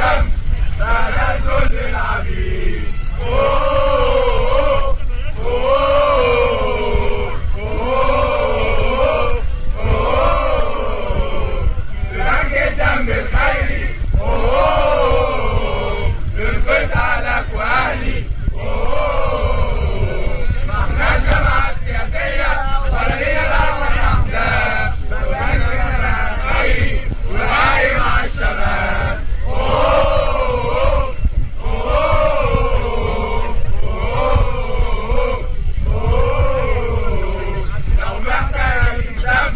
الدم بدل ذل العبيد. ببنك الدم الخيري للقيت أهلك وأهلي. ما احناش جماعات سياسية ولا لينا دعوة بأحزاب، ببنك الدم الخيري والرأي مع الشباب. لو محتاج دم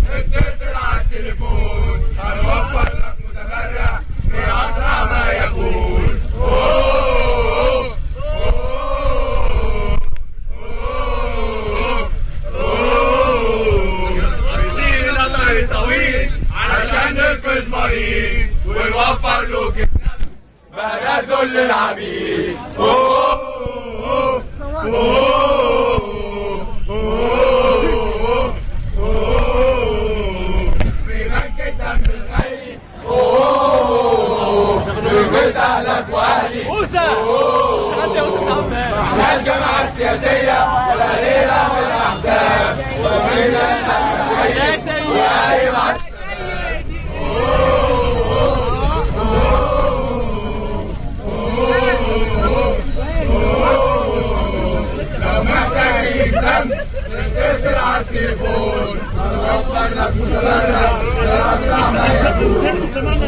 اتصل على التليفون، هنوفر لك متبرع في أسرع ما يكون. نسير النظر طويل علشان ننقذ مريض ونوفر له كده بدل ذل العبيد. في بنك الدم الخيري للقيت أهلك وأهلي. موسى شغلت يا موسى. ما احناش جماعات سياسية